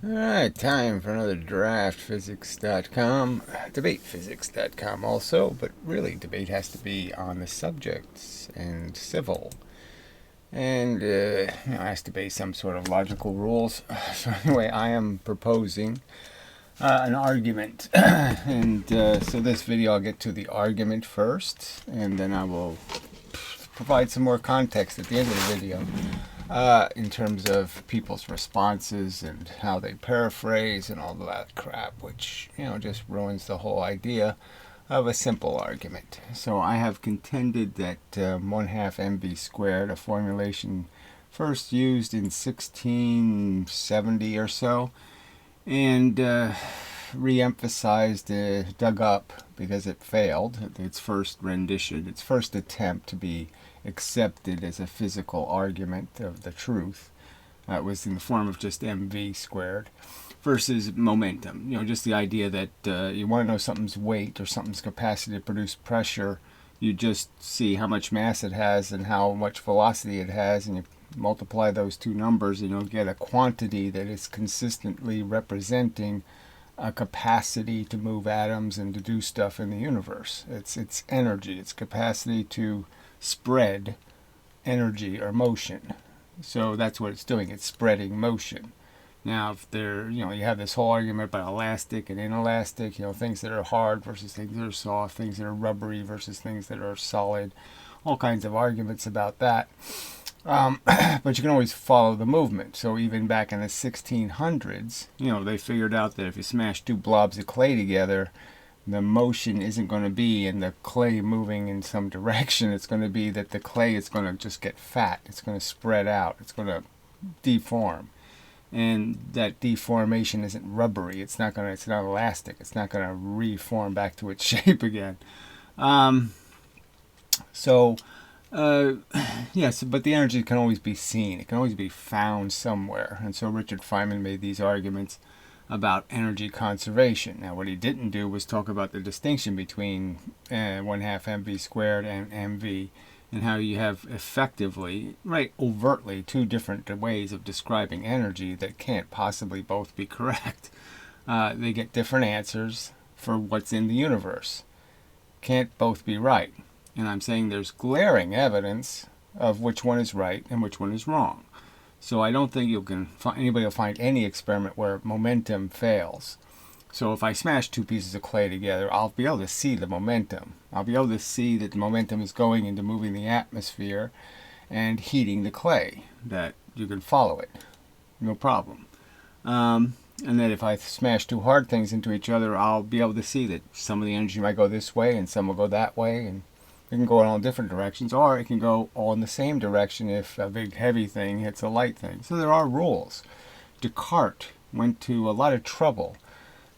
Alright, time for another draftphysics.com, debatephysics.com also, but really debate has to be on the subjects and civil. And, it has to be some sort of logical rules. So anyway, I am proposing an argument. And so this video I'll get to the argument first, and then I will provide some more context at the end of the video. In terms of people's responses and how they paraphrase and all that crap, which, just ruins the whole idea of a simple argument. So I have contended that 1/2 mv squared, a formulation first used in 1670 or so, and re-emphasized, dug up, because it failed, its first rendition, its first attempt to be accepted as a physical argument of the truth. Was in the form of just mv squared versus momentum. Just the idea that you want to know something's weight or something's capacity to produce pressure, you just see how much mass it has and how much velocity it has, and you multiply those two numbers and you'll get a quantity that is consistently representing a capacity to move atoms and to do stuff in the universe. It's energy, it's capacity to spread energy or motion. So that's what it's doing. It's spreading motion. Now, if you have this whole argument about elastic and inelastic, things that are hard versus things that are soft, things that are rubbery versus things that are solid, all kinds of arguments about that. But you can always follow the movement. So even back in the 1600s, they figured out that if you smash two blobs of clay together, the motion isn't going to be in the clay moving in some direction. It's going to be that the clay is going to just get fat. It's going to spread out. It's going to deform. And that deformation isn't rubbery. It's not elastic. It's not going to reform back to its shape again. Yes, but the energy can always be seen. It can always be found somewhere. And so Richard Feynman made these arguments about energy conservation. Now, what he didn't do was talk about the distinction between 1/2 mv squared and mv, and how you have effectively, overtly, two different ways of describing energy that can't possibly both be correct. They get different answers for what's in the universe. Can't both be right. And I'm saying there's glaring evidence of which one is right and which one is wrong. So I don't think anybody will find any experiment where momentum fails. So if I smash two pieces of clay together, I'll be able to see the momentum. I'll be able to see that the momentum is going into moving the atmosphere and heating the clay, that you can follow it. No problem. And that if I smash two hard things into each other, I'll be able to see that some of the energy might go this way and some will go that way, and it can go in all different directions, or it can go all in the same direction if a big heavy thing hits a light thing. So there are rules. Descartes went to a lot of trouble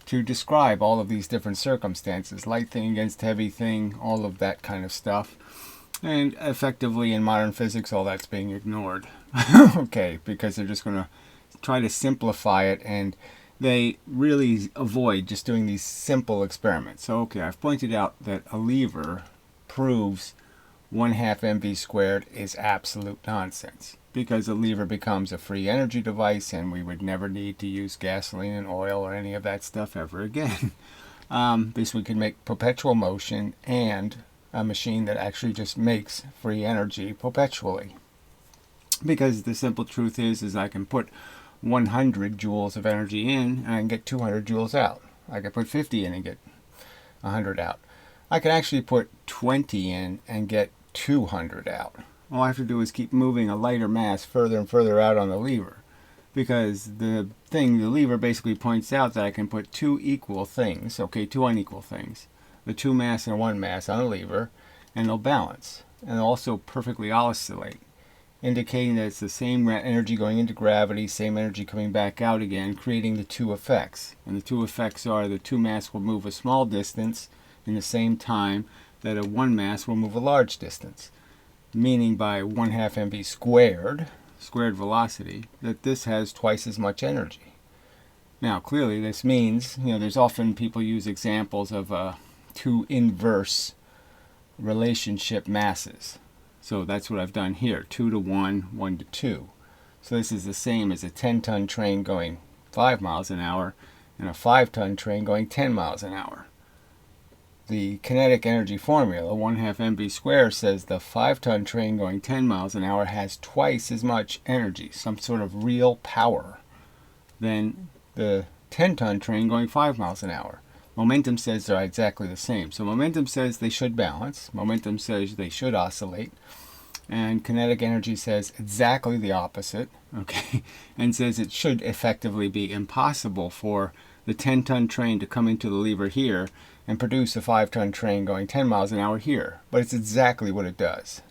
to describe all of these different circumstances, light thing against heavy thing, all of that kind of stuff. And effectively in modern physics, all that's being ignored. Okay, because they're just going to try to simplify it, and they really avoid just doing these simple experiments. So, okay, I've pointed out that a lever proves 1/2 mv squared is absolute nonsense, because a lever becomes a free energy device and we would never need to use gasoline and oil or any of that stuff ever again. This we can make perpetual motion and a machine that actually just makes free energy perpetually. Because the simple truth is I can put 100 joules of energy in and I can get 200 joules out. I can put 50 in and get 100 out. I can actually put 20 in and get 200 out. All I have to do is keep moving a lighter mass further and further out on the lever, because the lever basically points out that I can put two equal things, two unequal things, the two mass and one mass on a lever, and they'll balance, and they'll also perfectly oscillate, indicating that it's the same energy going into gravity, same energy coming back out again, creating the two effects. And the two effects are the two mass will move a small distance in the same time that a one mass will move a large distance, meaning by 1/2 mv squared velocity, that this has twice as much energy. Now clearly this means, there's often people use examples of two inverse relationship masses. So that's what I've done here, 2 to 1, 1 to 2. So this is the same as a 10-ton train going 5 miles an hour and a 5-ton train going 10 miles an hour. The kinetic energy formula, 1/2 mv squared, says the 5-ton train going 10 miles an hour has twice as much energy, some sort of real power, than the 10-ton train going 5 miles an hour. Momentum says they're exactly the same. So momentum says they should balance. Momentum says they should oscillate. And kinetic energy says exactly the opposite, okay, and says it should effectively be impossible for the 10-ton train to come into the lever here and produce a 5-ton train going 10 miles an hour here. But it's exactly what it does.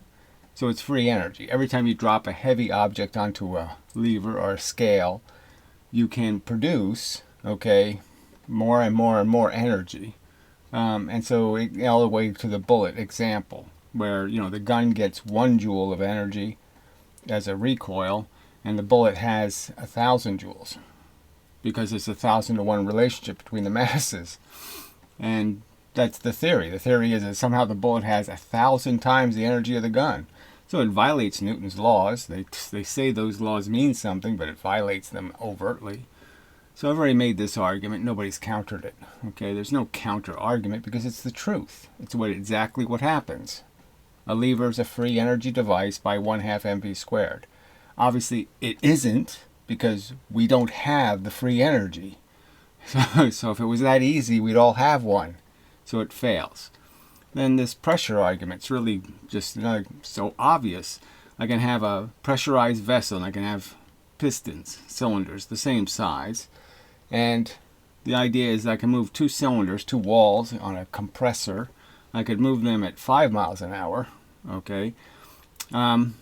So it's free energy. Every time you drop a heavy object onto a lever or a scale, you can produce, okay, more and more and more energy. And so all the way to the bullet example, where, you know, the gun gets 1 joule of energy as a recoil, and the bullet has 1,000 joules, because it's 1,000 to 1 relationship between the masses. And that's the theory. The theory is that somehow the bullet has 1,000 times the energy of the gun. So it violates Newton's laws. They say those laws mean something, but it violates them overtly. So I've already made this argument. Nobody's countered it. Okay, there's no counter argument because it's the truth. It's exactly what happens. A lever is a free energy device by 1/2 mv squared. Obviously, it isn't, because we don't have the free energy. So if it was that easy, we'd all have one. So it fails. Then this pressure argument's really just so obvious. I can have a pressurized vessel, and I can have pistons, cylinders, the same size. And the idea is that I can move 2 cylinders, 2 walls on a compressor. I could move them at 5 miles an hour, okay, and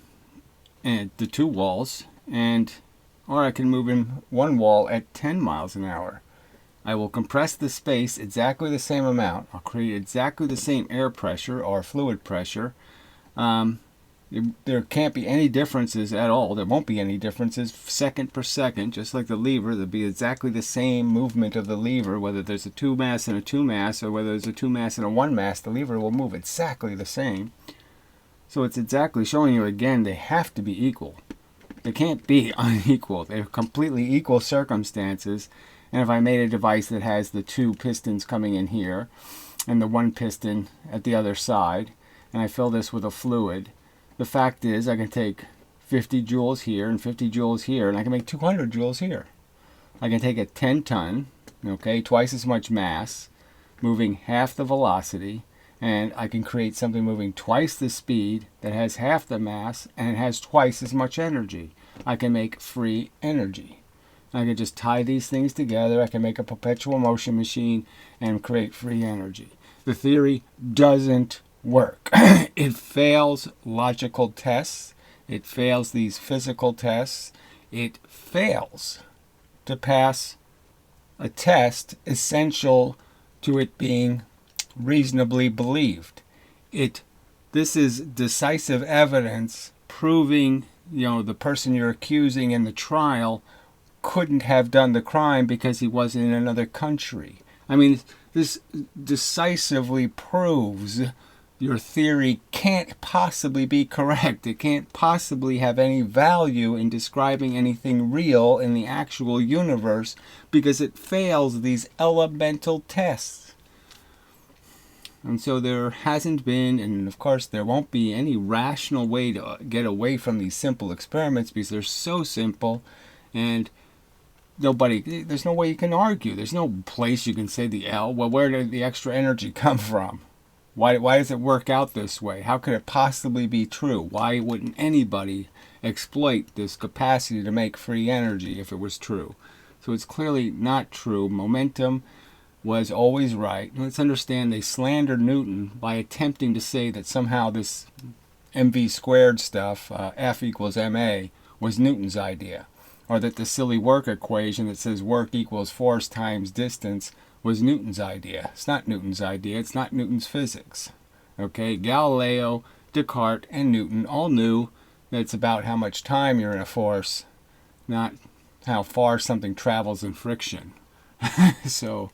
the 2 walls, or I can move in 1 wall at 10 miles an hour. I will compress the space exactly the same amount. I'll create exactly the same air pressure or fluid pressure. There can't be any differences at all. There won't be any differences second per second, just like the lever. There'll be exactly the same movement of the lever, whether there's a 2 mass and a 2 mass, or whether there's a 2 mass and a 1 mass. The lever will move exactly the same. So it's exactly showing you again they have to be equal. They can't be unequal. They're completely equal circumstances. And if I made a device that has the 2 pistons coming in here and the 1 piston at the other side, and I fill this with a fluid, the fact is I can take 50 joules here and 50 joules here, and I can make 200 joules here. I can take a 10-ton, okay, twice as much mass, moving half the velocity, and I can create something moving twice the speed that has half the mass and it has twice as much energy. I can make free energy. I can just tie these things together. I can make a perpetual motion machine and create free energy. The theory doesn't work. It fails logical tests. It fails these physical tests. It fails to pass a test essential to it being reasonably believed. This is decisive evidence proving, the person you're accusing in the trial couldn't have done the crime because he was in another country. I mean, this decisively proves your theory can't possibly be correct. It can't possibly have any value in describing anything real in the actual universe because it fails these elemental tests. And so there hasn't been, and of course there won't be, any rational way to get away from these simple experiments because they're so simple, and there's no way you can argue. There's no place you can say where did the extra energy come from? Why does it work out this way? How could it possibly be true? Why wouldn't anybody exploit this capacity to make free energy if it was true? So it's clearly not true. Momentum was always right. Let's understand they slandered Newton by attempting to say that somehow this mv squared stuff, F equals ma, was Newton's idea. Or that the silly work equation that says work equals force times distance was Newton's idea. It's not Newton's idea. It's not Newton's physics. Okay, Galileo, Descartes, and Newton all knew that it's about how much time you're in a force, not how far something travels in friction. So,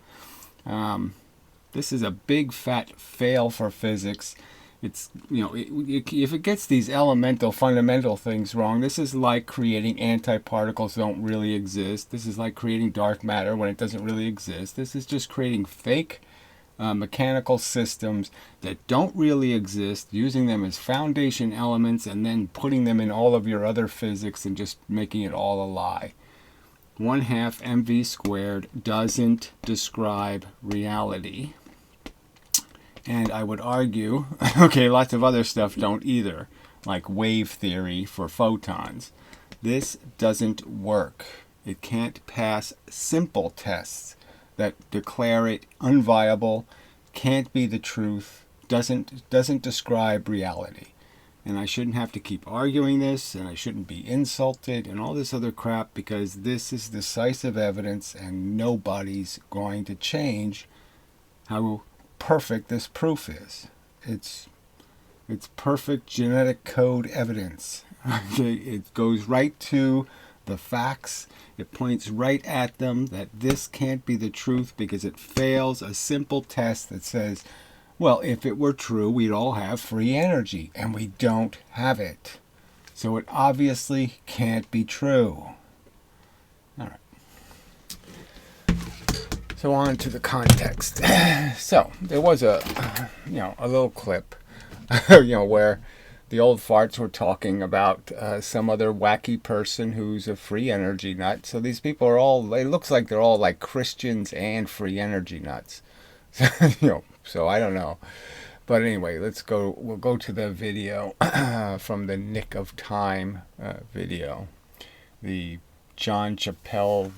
this is a big fat fail for physics, It's, if it gets these elemental, fundamental things wrong, this is like creating antiparticles that don't really exist. This is like creating dark matter when it doesn't really exist. This is just creating fake mechanical systems that don't really exist, using them as foundation elements and then putting them in all of your other physics and just making it all a lie. 1/2 mv squared doesn't describe reality. And I would argue, lots of other stuff don't either, like wave theory for photons. This doesn't work. It can't pass simple tests that declare it unviable, can't be the truth, doesn't describe reality. And I shouldn't have to keep arguing this, and I shouldn't be insulted and all this other crap, because this is decisive evidence and nobody's going to change how perfect this proof is. It's perfect genetic code evidence. It goes right to the facts. It points right at them that this can't be the truth because it fails a simple test that says, well, if it were true, we'd all have free energy, and we don't have it. So it obviously can't be true. All right. So on to the context. So there was a little clip, where the old farts were talking about some other wacky person who's a free energy nut. So these people are all, it looks like they're all like Christians and free energy nuts. So I don't know. But anyway, we'll go to the video from the Nick of Time video. The John Chappelle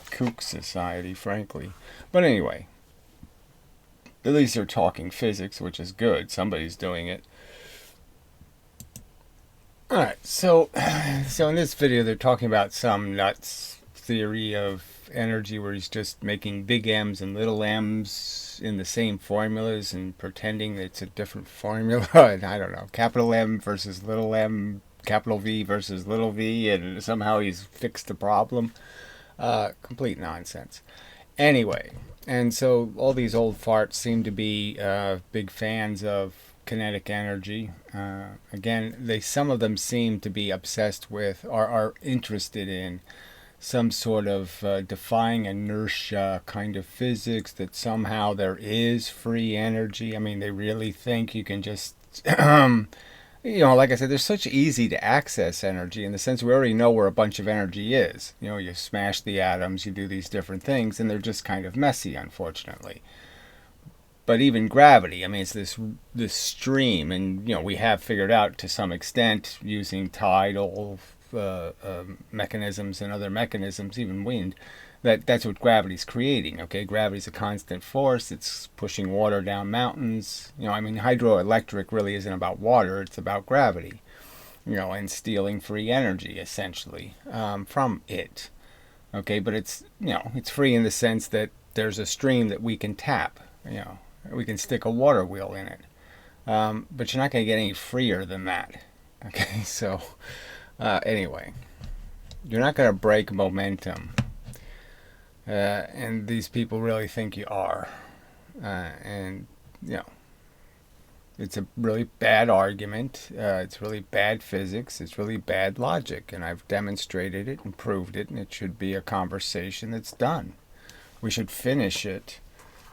Kook Society, frankly. But anyway, at least they're talking physics, which is good. Somebody's doing it. Alright, so in this video they're talking about some nuts theory of energy where he's just making big M's and little m's in the same formulas and pretending that it's a different formula. And I don't know, capital M versus little m, capital V versus little v, and somehow he's fixed the problem. Complete nonsense. Anyway, and so all these old farts seem to be big fans of kinetic energy. Again, some of them seem to be obsessed with or are interested in some sort of defying inertia kind of physics, that somehow there is free energy. I mean, they really think you can just like I said, they're such easy to access energy in the sense we already know where a bunch of energy is. You smash the atoms, you do these different things, and they're just kind of messy, unfortunately. But even gravity, I mean, it's this stream, and we have figured out to some extent using tidal mechanisms and other mechanisms, even wind, that's what gravity's creating. Okay, gravity's a constant force. It's pushing water down mountains. Hydroelectric really isn't about water. It's about gravity. And stealing free energy essentially from it. Okay, but it's free in the sense that there's a stream that we can tap. We can stick a water wheel in it. But you're not going to get any freer than that. Okay, so anyway, you're not going to break momentum. And these people really think you are. It's a really bad argument. It's really bad physics. It's really bad logic. And I've demonstrated it and proved it, and it should be a conversation that's done. We should finish it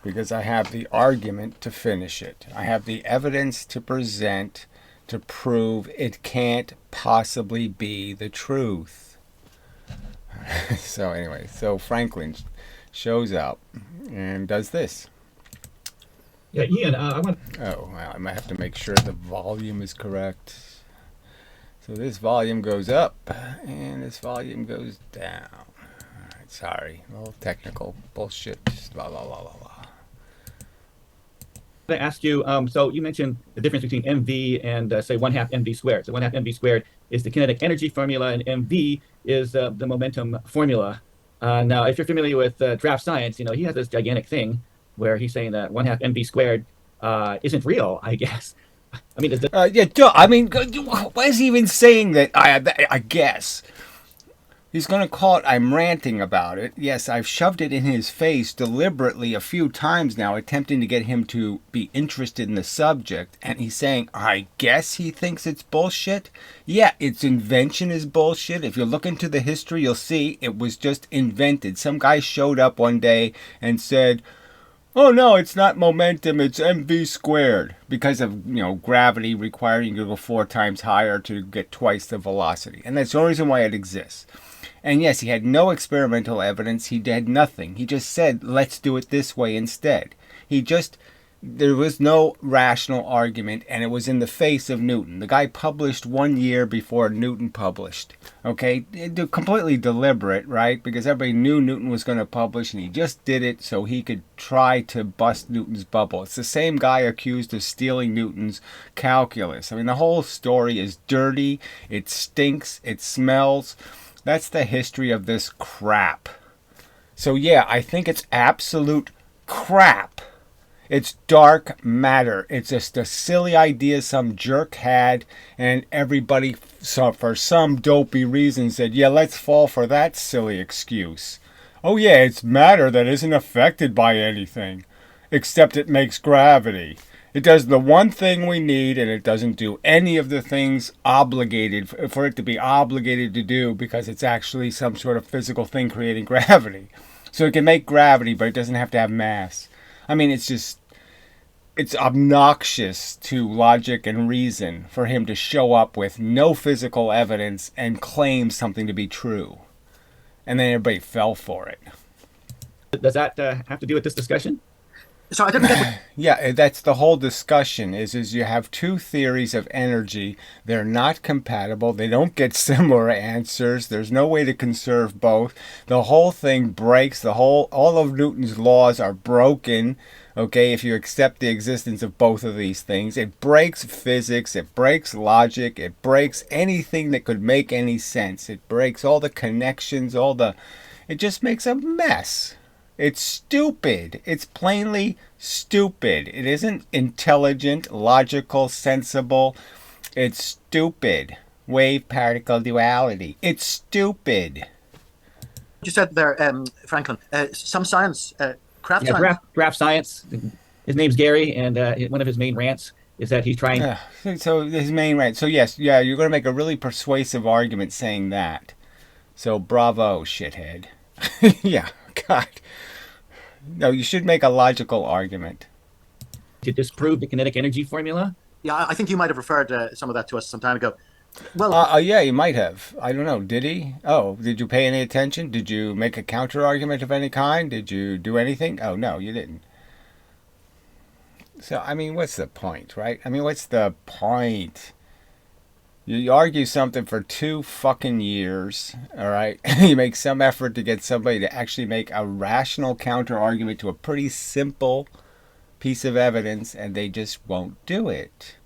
because I have the argument to finish it. I have the evidence to present to prove it can't possibly be the truth. So anyway, Franklin shows up and does this. Yeah, Ian, I want... Oh, well, I might have to make sure the volume is correct. So this volume goes up and this volume goes down. All right, sorry, a little technical bullshit. Blah, blah, blah, blah, blah. I asked you, so you mentioned the difference between MV and say 1/2 MV squared. So 1/2 MV squared is the kinetic energy formula, and MV is the momentum formula. Now, if you're familiar with draft science, he has this gigantic thing where he's saying that 1/2 MV squared isn't real, I guess. I mean, why is he even saying that? I guess. He's going to call it, I'm ranting about it. Yes, I've shoved it in his face deliberately a few times now, attempting to get him to be interested in the subject. And he's saying, I guess he thinks it's bullshit. Yeah, its invention is bullshit. If you look into the history, you'll see it was just invented. Some guy showed up one day and said, oh no, it's not momentum, it's mv squared. Because of, gravity requiring you to go 4 times higher to get twice the velocity. And that's the only reason why it exists. And yes, he had no experimental evidence. He did nothing. He just said, let's do it this way instead. There was no rational argument, and it was in the face of Newton. The guy published 1 year before Newton published. Okay, completely deliberate, right? Because everybody knew Newton was going to publish, and he just did it so he could try to bust Newton's bubble. It's the same guy accused of stealing Newton's calculus. I mean, the whole story is dirty. It stinks. It smells. That's the history of this crap. So yeah, I think it's absolute crap. It's dark matter. It's just a silly idea some jerk had, and everybody, for some dopey reason, said, yeah, let's fall for that silly excuse. Oh yeah, it's matter that isn't affected by anything, except it makes gravity. It does the one thing we need, and it doesn't do any of the things obligated for it to be obligated to do, because it's actually some sort of physical thing creating gravity. So it can make gravity, but it doesn't have to have mass. I mean, it's obnoxious to logic and reason for him to show up with no physical evidence and claim something to be true. And then everybody fell for it. Does that have to do with this discussion? So I didn't get Yeah, that's the whole discussion is you have two theories of energy. They're not compatible. They don't get similar answers. There's no way to conserve both. The whole thing breaks. All of Newton's laws are broken. Okay, if you accept the existence of both of these things, it breaks physics, it breaks logic, it breaks anything that could make any sense. It breaks all the connections, it just makes a mess. It's stupid. It's plainly stupid. It isn't intelligent, logical, sensible. It's stupid. Wave-particle duality. It's stupid. you said there, Franklin, some science, craft science. Graph science. His name's Gary, and one of his main rants is that he's trying. So his main rant. So yes, yeah, you're going to make a really persuasive argument saying that. So bravo, shithead. Yeah, God. No, you should make a logical argument. To disprove the kinetic energy formula? Yeah, I think you might have referred some of that to us some time ago. Well, yeah, he might have. I don't know. Did he? Oh, did you pay any attention? Did you make a counter argument of any kind? Did you do anything? Oh, no, you didn't. So, I mean, what's the point, right? I mean, what's the point? You argue something for 2 fucking years, all right? You make some effort to get somebody to actually make a rational counter argument to a pretty simple piece of evidence, and they just won't do it.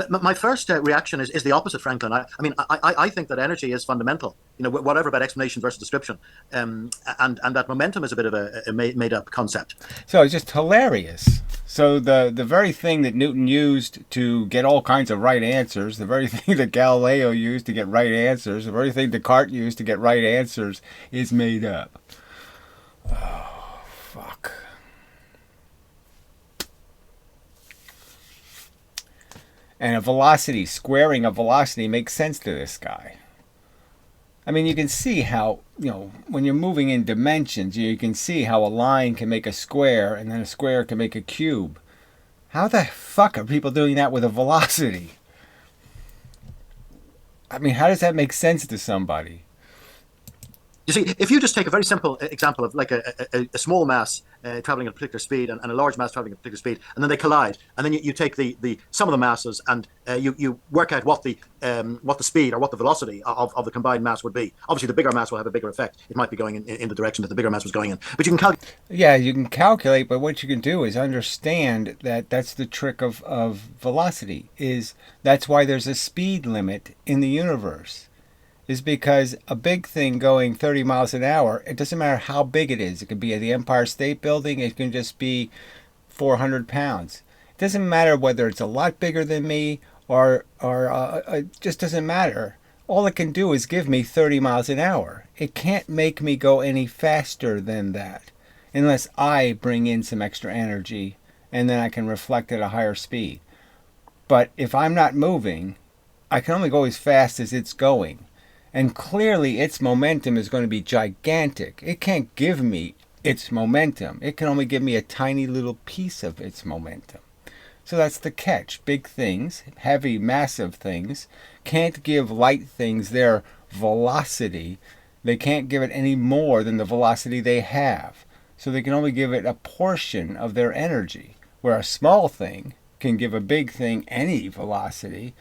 my first reaction is the opposite, Franklin. I think that energy is fundamental. You know, whatever about explanation versus description, and that momentum is a bit of a made-up concept. So it's just hilarious. So the very thing that Newton used to get all kinds of right answers, the very thing that Galileo used to get right answers, the very thing Descartes used to get right answers is made up. Oh, fuck. And a velocity, squaring a velocity makes sense to this guy. I mean, you can see how, when you're moving in dimensions, you can see how a line can make a square and then a square can make a cube. How the fuck are people doing that with a velocity? I mean, how does that make sense to somebody? You see, if you just take a very simple example of like a small mass traveling at a particular speed and a large mass traveling at a particular speed, and then they collide, and then you take the sum of the masses and you work out what the speed or what the velocity of the combined mass would be. Obviously, the bigger mass will have a bigger effect. It might be going in the direction that the bigger mass was going in, but you can calculate. Yeah, you can calculate, but what you can do is understand that that's the trick of velocity. That's why there's a speed limit in the universe. Is because a big thing going 30 miles an hour, it doesn't matter how big it is. It could be at the Empire State Building. It can just be 400 pounds. It doesn't matter whether it's a lot bigger than me or it just doesn't matter. all it can do is give me 30 miles an hour. It can't make me go any faster than that unless I bring in some extra energy and then I can reflect at a higher speed. But if I'm not moving, I can only go as fast as it's going. And clearly its momentum is going to be gigantic. It can't give me its momentum. It can only give me a tiny little piece of its momentum. So that's the catch. Big things, heavy, massive things, can't give light things their velocity. They can't give it any more than the velocity they have. So they can only give it a portion of their energy. Where a small thing can give a big thing any velocity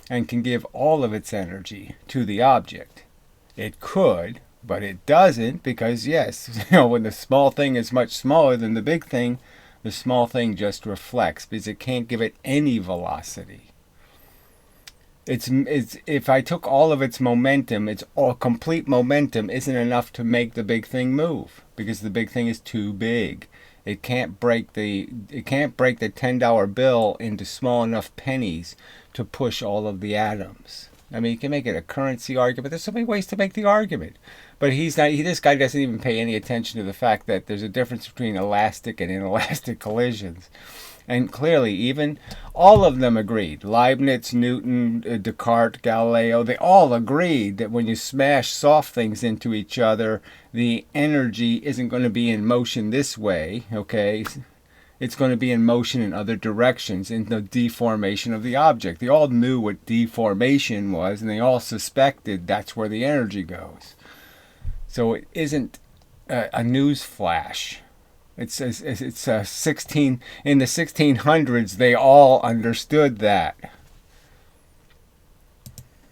and can give all of its energy to the object. It could, but it doesn't, because yes, when the small thing is much smaller than the big thing, the small thing just reflects because it can't give it any velocity. It's if I took all of its momentum, its all complete momentum isn't enough to make the big thing move because the big thing is too big. It can't break the $10 bill into small enough pennies to push all of the atoms. I mean, you can make it a currency argument. There's so many ways to make the argument. But this guy doesn't even pay any attention to the fact that there's a difference between elastic and inelastic collisions. And clearly, even all of them agreed. Leibniz, Newton, Descartes, Galileo, they all agreed that when you smash soft things into each other, the energy isn't going to be in motion this way, okay? It's going to be in motion in other directions, in the deformation of the object. They all knew what deformation was, and they all suspected that's where the energy goes. So it isn't a news flash. It's a 16 in the 1600s. They all understood that.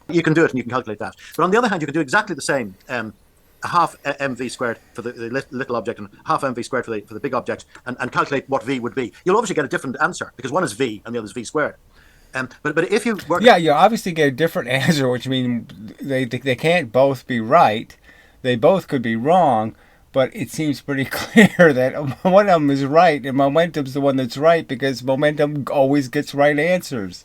You can do it and you can calculate that. But on the other hand, you can do exactly the same. A half mv squared for the little object and half mv squared for the big object, and calculate what v would be. You'll obviously get a different answer because one is v and the other is v squared. But if you work, yeah, you obviously get a different answer, which means they can't both be right. They both could be wrong, but it seems pretty clear that one of them is right, and momentum's the one that's right because momentum always gets right answers.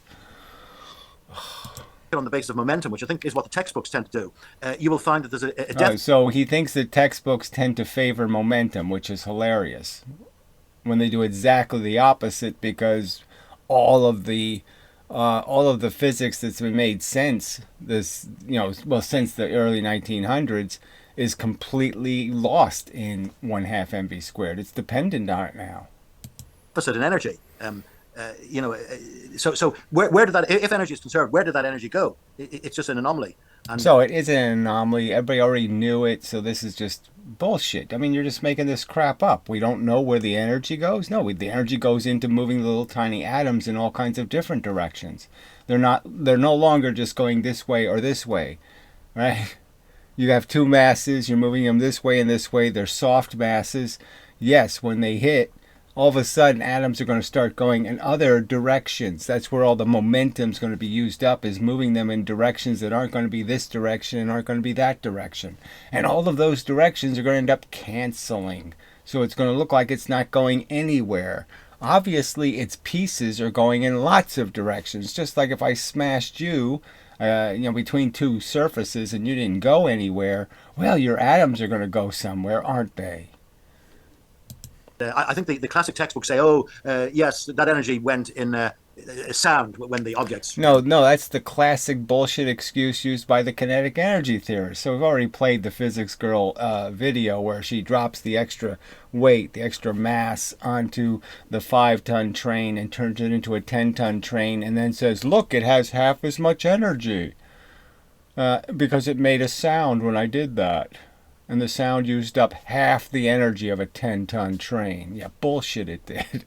On the basis of momentum, which I think is what the textbooks tend to do, you will find that there's a so he thinks that textbooks tend to favor momentum, which is hilarious when they do exactly the opposite, because all of the physics that's been made since since the early 1900s is completely lost in 1/2 mv squared. It's dependent on it now. Opposite in energy. So where did that, if energy is conserved, where did that energy go? It's just an anomaly. And so it is an anomaly. Everybody already knew it. So this is just bullshit. I mean, you're just making this crap up. We don't know where the energy goes. No, the energy goes into moving little tiny atoms in all kinds of different directions. They're no longer just going this way or this way, right? You have two masses. You're moving them this way and this way. They're soft masses. Yes, when they hit, all of a sudden atoms are going to start going in other directions. That's where all the momentum's going to be used up, is moving them in directions that aren't going to be this direction and aren't going to be that direction. And all of those directions are going to end up canceling. So it's going to look like it's not going anywhere. Obviously, its pieces are going in lots of directions. Just like if I smashed you, between two surfaces and you didn't go anywhere, well, your atoms are going to go somewhere, aren't they? I think the classic textbooks say, yes, that energy went in sound when the objects. No, that's the classic bullshit excuse used by the kinetic energy theorists. So we've already played the physics girl video where she drops the extra weight, the extra mass onto the 5-ton train and turns it into a 10-ton train and then says, look, it has half as much energy because it made a sound when I did that. And the sound used up half the energy of a 10-ton train. Yeah, bullshit it did.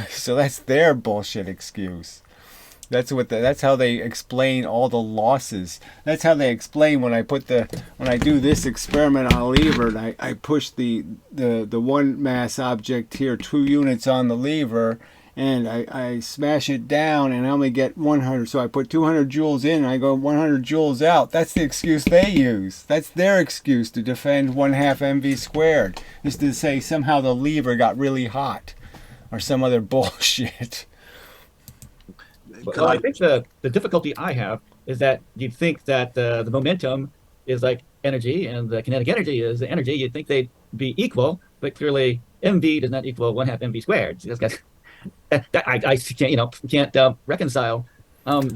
So that's their bullshit excuse. That's how they explain all the losses. That's how they explain when I do this experiment on a lever and I push the one mass object here 2 units on the lever, and I smash it down and I only get 100. So I put 200 joules in and I go 100 joules out. That's the excuse they use. That's their excuse to defend 1/2 mv squared, is to say somehow the lever got really hot or some other bullshit. Well, I think the difficulty I have is that you'd think that the momentum is like energy and the kinetic energy is the energy. You'd think they'd be equal, but clearly mv does not equal 1/2 mv squared. So I can't, can't reconcile.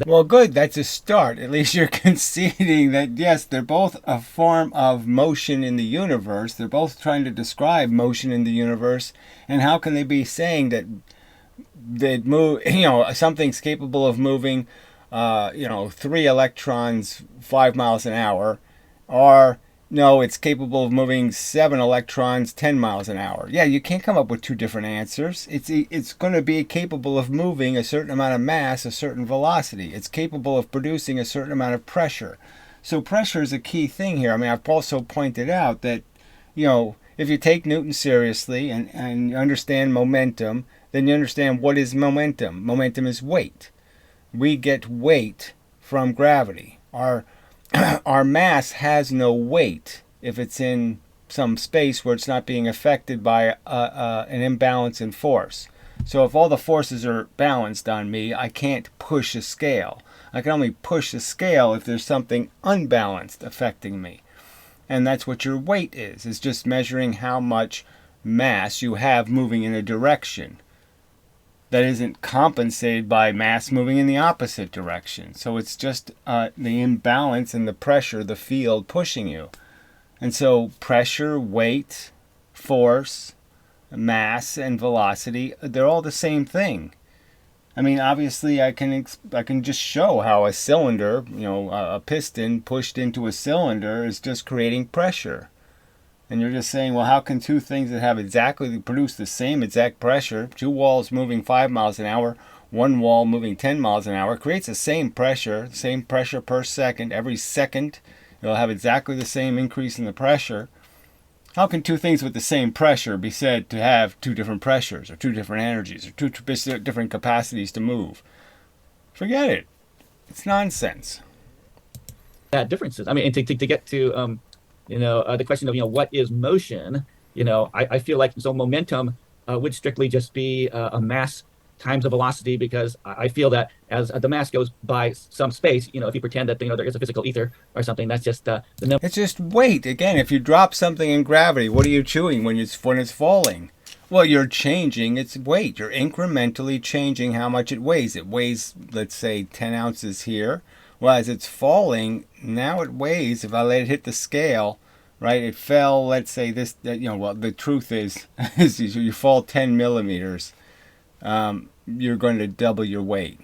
Well, good. That's a start. At least you're conceding that, yes, they're both a form of motion in the universe. They're both trying to describe motion in the universe. And how can they be saying that move, something's capable of moving, 3 electrons 5 miles an hour, or no, it's capable of moving 7 electrons 10 miles an hour. Yeah, you can't come up with two different answers. It's going to be capable of moving a certain amount of mass, a certain velocity. It's capable of producing a certain amount of pressure. So pressure is a key thing here. I mean, I've also pointed out that, if you take Newton seriously and you understand momentum, then you understand what is momentum. Momentum is weight. We get weight from gravity. Our mass has no weight if it's in some space where it's not being affected by an imbalance in force. So if all the forces are balanced on me, I can't push a scale. I can only push a scale if there's something unbalanced affecting me. And that's what your weight is. It's just measuring how much mass you have moving in a direction that isn't compensated by mass moving in the opposite direction. So it's just the imbalance and the pressure, the field pushing you. And so pressure, weight, force, mass, and velocity, they're all the same thing. I mean, obviously I can just show how a cylinder, a piston pushed into a cylinder is just creating pressure. And you're just saying, well, how can two things that have produce the same exact pressure, two walls moving 5 miles an hour, one wall moving 10 miles an hour, creates the same pressure per second. Every second, it'll have exactly the same increase in the pressure. How can two things with the same pressure be said to have two different pressures, or two different energies, or two different capacities to move? Forget it. It's nonsense. That differences. I mean, and to get to the question of what is motion. I feel like so momentum would strictly just be a mass times a velocity, because I feel that as the mass goes by some space, if you pretend that there is a physical ether or something, that's just the number. It's just weight. Again, if you drop something in gravity, what are you chewing when it's falling? Well, you're changing its weight. You're incrementally changing how much it weighs. It weighs, let's say, 10 ounces here. Well, as it's falling, now it weighs, if I let it hit the scale, right, it fell, let's say this, well, the truth is you fall 10 millimeters, you're going to double your weight.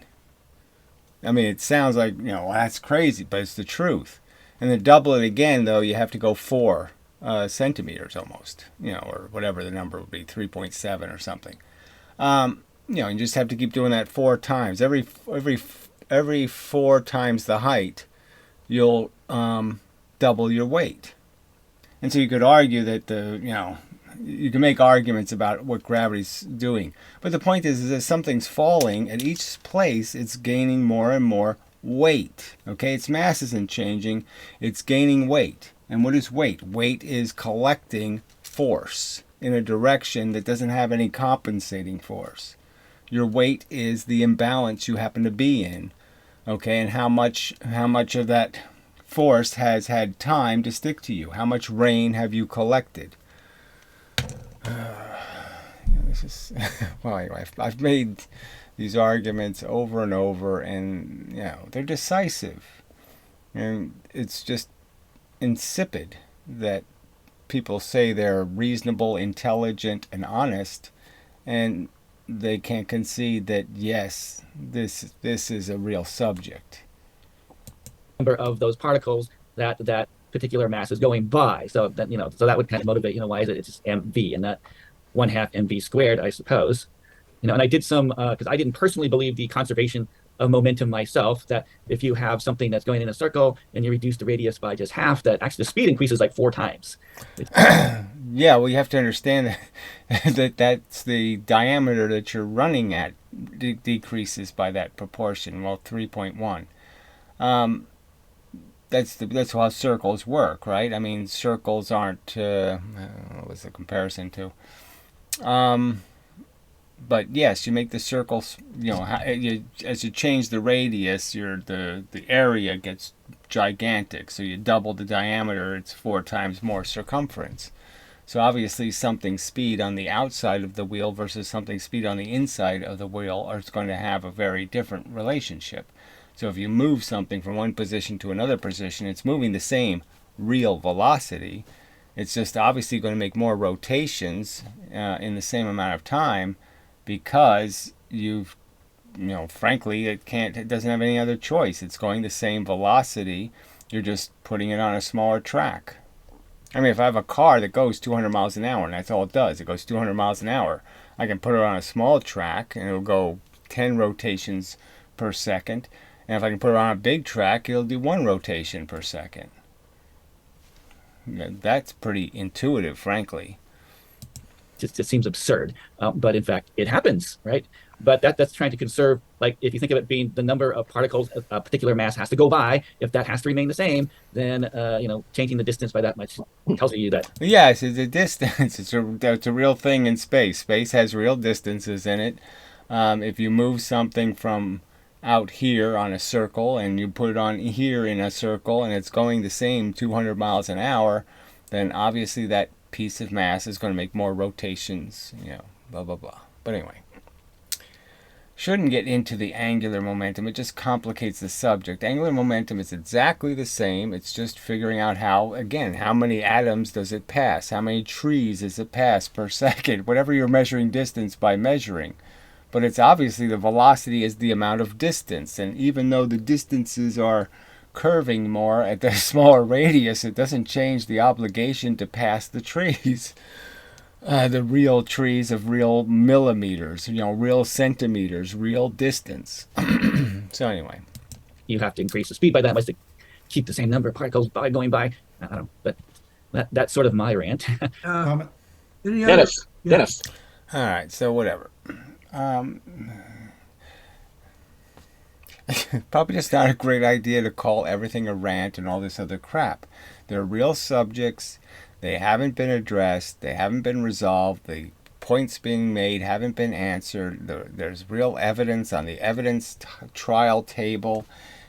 I mean, it sounds like, well, that's crazy, but it's the truth. And to double it again, though, you have to go 4 centimeters almost, or whatever the number would be, 3.7 or something. You just have to keep doing that 4 times. Every 4 times the height, you'll double your weight. And so you could argue that you can make arguments about what gravity's doing. But the point is that something's falling, at each place it's gaining more and more weight. Okay, its mass isn't changing, it's gaining weight. And what is weight? Weight is collecting force in a direction that doesn't have any compensating force. Your weight is the imbalance you happen to be in. Okay, and how much of that force has had time to stick to you? How much rain have you collected? This is well, anyway, I've made these arguments over and over, and they're decisive, and it's just insipid that people say they're reasonable, intelligent, and honest, and they can't concede that yes, this is a real subject. Number of those particles that particular mass is going by. So that so that would kind of motivate, why is it's just mv and not 1/2 mv squared, I suppose. And I did some because I didn't personally believe the conservation of momentum myself, that if you have something that's going in a circle and you reduce the radius by just half, that actually the speed increases like 4 times. Yeah, well, you have to understand that that's the diameter that you're running at decreases by that proportion. Well, 3.1. That's how circles work, right? I mean, circles aren't. What was the comparison to? But yes, you make the circles, as you change the radius, the area gets gigantic. So you double the diameter, it's 4 times more circumference. So obviously something speed on the outside of the wheel versus something speed on the inside of the wheel are going to have a very different relationship. So if you move something from one position to another position, it's moving the same real velocity. It's just obviously going to make more rotations in the same amount of time, because frankly, it doesn't have any other choice. It's going the same velocity. You're just putting it on a smaller track. I mean, if I have a car that goes 200 miles an hour, and that's all it does, it goes 200 miles an hour, I can put it on a small track, and it'll go 10 rotations per second. And if I can put it on a big track, it'll do 1 rotation per second. That's pretty intuitive, frankly. Just seems absurd, but in fact, it happens, right? But that's trying to conserve, like, if you think of it being the number of particles a particular mass has to go by, if that has to remain the same, then changing the distance by that much tells you that. Yes, it's a distance. It's a real thing in space. Space has real distances in it. If you move something from out here on a circle and you put it on here in a circle and it's going the same 200 miles an hour, then obviously that piece of mass is going to make more rotations, blah, blah, blah. But anyway, shouldn't get into the angular momentum. It just complicates the subject. Angular momentum is exactly the same. It's just figuring out how many atoms does it pass? How many trees does it pass per second? Whatever you're measuring distance by measuring. But it's obviously the velocity is the amount of distance. And even though the distances are curving more at the smaller radius, it doesn't change the obligation to pass the trees. The real trees of real millimeters, real centimeters, real distance. So anyway. You have to increase the speed by that much to keep the same number of particles going by. I don't know, but that's sort of my rant. Dennis. All right, so whatever. Probably just not a great idea to call everything a rant and all this other crap. They're real subjects. They haven't been addressed. They haven't been resolved. The points being made haven't been answered. There's real evidence on the evidence trial table.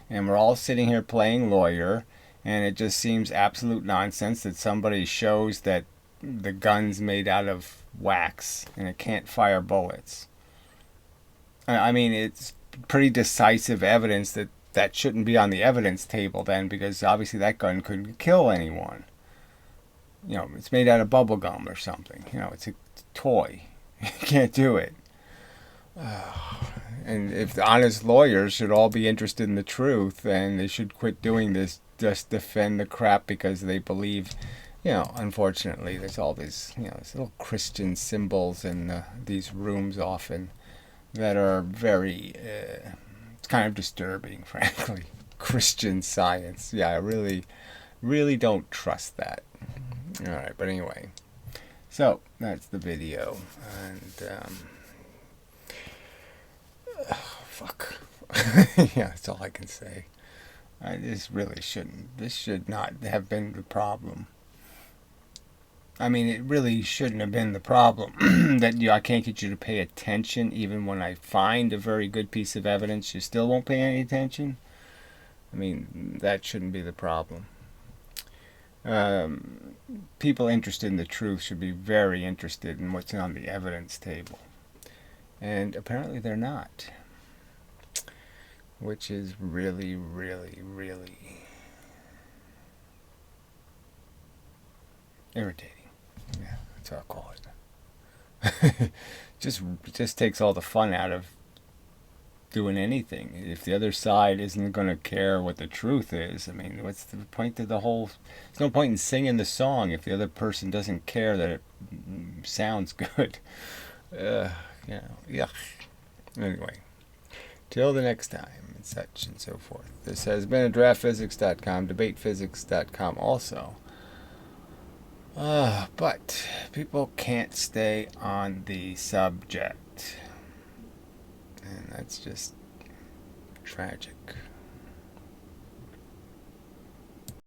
And we're all sitting here playing lawyer. And it just seems absolute nonsense that somebody shows that the gun's made out of wax and it can't fire bullets. I mean, it's pretty decisive evidence that shouldn't be on the evidence table then, because obviously that gun couldn't kill anyone. It's made out of bubble gum or something. It's a toy. You can't do it. And if the honest lawyers should all be interested in the truth, and they should quit doing this, just defend the crap because they believe, unfortunately, there's all these, these little Christian symbols in these rooms often that are very, it's kind of disturbing, frankly. Christian Science. Yeah, I really, really don't trust that. All right, but anyway. So, that's the video. And, fuck. Yeah, that's all I can say. This should not have been the problem. I mean, it really shouldn't have been the problem that I can't get you to pay attention even when I find a very good piece of evidence. You still won't pay any attention? I mean, that shouldn't be the problem. People interested in the truth should be very interested in what's on the evidence table. And apparently they're not. Which is really, really, really irritating. Yeah, that's what I'll call it. just takes all the fun out of doing anything. If the other side isn't going to care what the truth is, I mean, what's the point of the whole... There's no point in singing the song if the other person doesn't care that it sounds good. Yuck. Anyway, till the next time, and such and so forth. This has been a draftphysics.com, debatephysics.com also. But people can't stay on the subject. And that's just tragic.